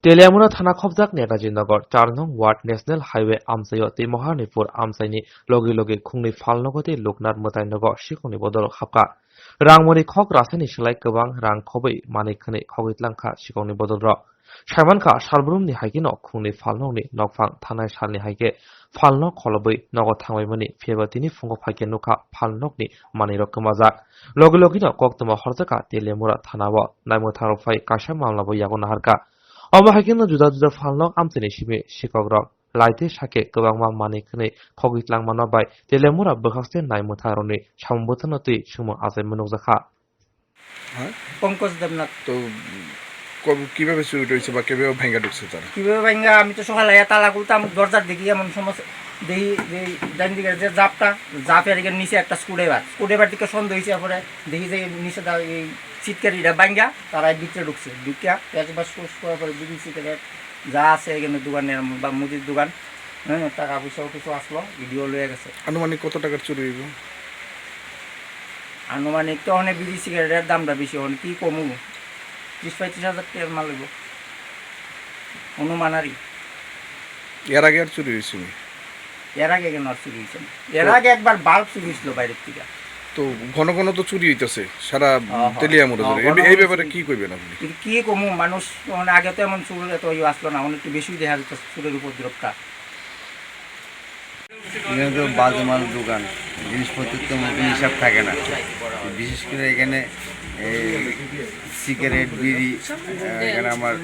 Teliamura thana khobjak Netaji Nagar 4 nong Ward National Highway Amchai te Mohanipur Amchai ni logi khungni Phalnok te Loknath Mwtai Nogo Sikhokni bodol Hapkha rangmoni khok rasani selai kwbang rang khobai mani khani khogitlang Sikhokni bodol ro Saimankha Sarbrumni haikino khungni Phalnokni nokphang thanai salni haike Phalnok kholobai nogo thangbaimani phebatini fungo phaike nukha Phalnokni maniro kmajak logi no koktoma horjaka Teliamura thanao naimotharok phai kaisa mamlabo yago naharka Omo haikino juda Phalnok Amchaini simi Sikhok rok laite sake kwbangma mani khani khogitlang mano bai Teliamura bwkhakste naimotharoni sambuthano tui sumo ajai munukjakha Pankaj Debnath তো কিভাবে চুরি হয়েছে বা কিভাবে ভাঙা ঢুকছে তারা কিভাবে ভাঙ্গা আমি তো সকালে তালা খুলতাম দরজার দিকে এমন সমস্যা দেখি ডান দিকে যে জাপের নিচে একটা স্কুডেবার দিকে সন্দেহ হয়েছে পরে দেখি যে নিচে এই চিৎকারিটা ভাঙ্গা তারা ভিতরে ঢুকছে ঢুকিয়া একবার সোর্স করার পরে বিড়ি সিগারেট যা আছে এখানে দোকানের বা মুদির দোকান হ্যাঁ টাকা পয়সাও কিছু আসলো ভিডিও লয়ে গেছে আনুমানিক কত টাকার চুরি হইব আনুমানিক তো অনেক বিড়ি সিগারেটের দামটা বেশি অনেক কি কমু 30-35 হাজার টাকার মাল লাগবে অনুমানারি এর আগে আর চুরি হয়েছিল এর আগে কেন আর চুরি হয়েছে এর আগে একবার বাল্ব চুরি হয়েছিল বাইরের থেকে তো ঘন ঘন তো চুরি হইতেছে সারা তেলিয়ামুরা ধরে এই ব্যাপারে কি কইবেন আপনি কি কমু মানুষ আগে তো এমন চুর এত আসলো না অনেক বেশি দেখা যেত চুরের উপদ্রবটা এখানে তো বাজমাল দোকান জিনিসপত্রের তো মতো হিসাব থাকে না বিশেষ করে এখানে সিগারেট বিড়ি এখানে আমার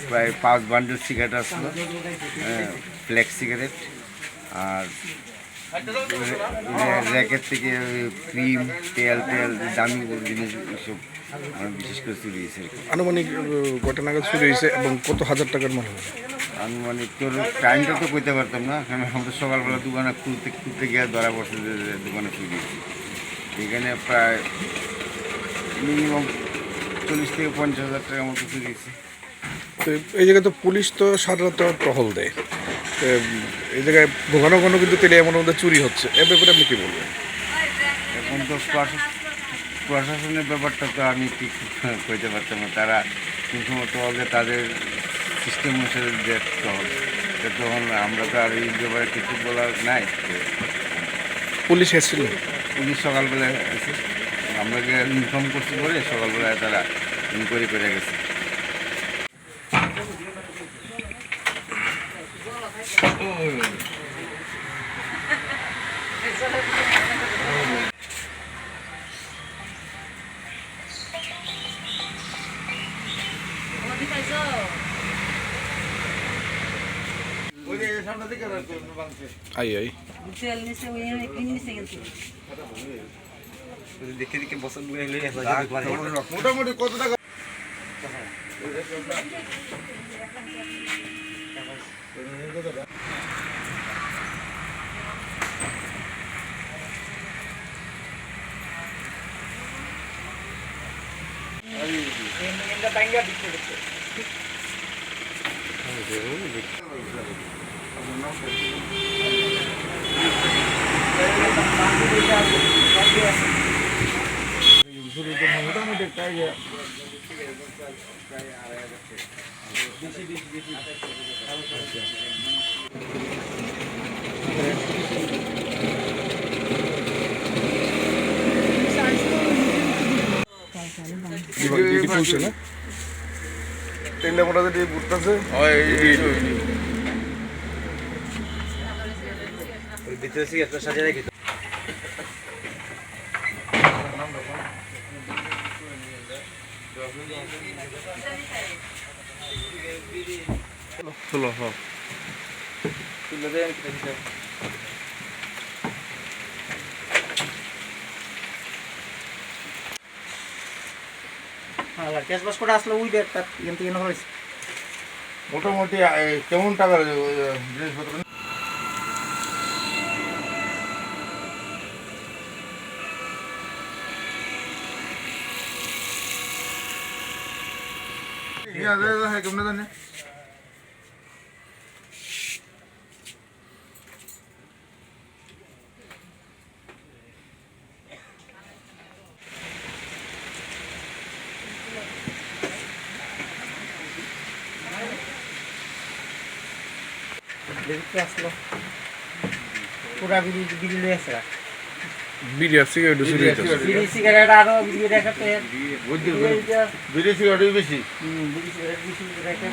প্রায় 5 বান্ডেল সিগারেট আসলো ব্ল্যাক সিগারেট আর র্যাকেট থেকে ক্রিম তেল দামি জিনিস এসব বিশেষ করে চুরি হয়েছে আনুমানিক কত নাগাদ চুরি হয়েছে এবং কত হাজার টাকার মাল হবে আনুমানিক তোর টাইমটা তো কইতে পারতাম না কারণ আমরা সকালবেলা দোকানে খুলতে গিয়ে ধরা পড়ছে যে দোকানে চুরি হয়েছে এখানে প্রায় মিনিমাম 40 থেকে 50 হাজার টাকার মতো চুরি হয়েছে তো এই জায়গায় তো পুলিশ তো সারা রাত টহল দেয় এই জায়গায় ঘন ঘন কিন্তু তেলিয়ামুরার মধ্যে চুরি হচ্ছে এ ব্যাপারে আপনি কি বলবেন এখন তো প্রশাসনের ব্যাপারটা তো আমি ঠিক কইতে পারতাম না তারা ঠিকমতো হলে তাদের সিস্টেম অনুসারে যে টহল তখন আমরা তো আর এই ব্যাপারে কিছু বলার নাই পুলিশ এসেছিল পুলিশ সকালবেলা এসে আমাকে ইনফর্ম করতে বলে সকালবেলায় তারা ইনকোয়ারি করে গেছে আই দেখে বছর মোটামুটি কত টাকা মোটামুটি তেলিয়ামুরা যে ঘুরতেছে ভিতরে সিগারেট সাজিয়ে রেখে চলো হ্যাঁ ক্যাশবাস করে আসলে ওই একটা এখান থেকে হয়েছে মোটামুটি কেমন টাকার জিনিসপত্র কেমন জানে দেখতে আসলো পুরা বিড়ি লয়ে আসে বিড়ি আর সিগারেট চুরি হইতেছে বিড়ি সিগারেট আরো বিড়ি রেখাতে বিড়ি সিগারেটই বেশি বিড়ি সিগারেট বেশি রেখে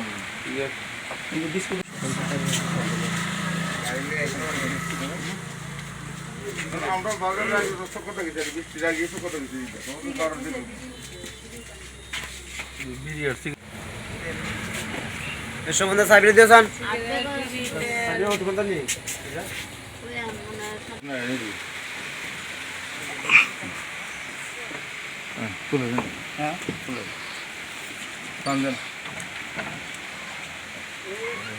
বিস্কুট আমরা বাজারে রাখি কত কিছু বৃষ্টি রাখি কত কিছু কারণ বিড়ি আর সিগারেট এর সম্বন্ধে সাইবরে দিয়েছেন না এই হ্যাঁ কান্দন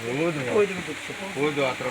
ওই দিকে ওই তো আত্রা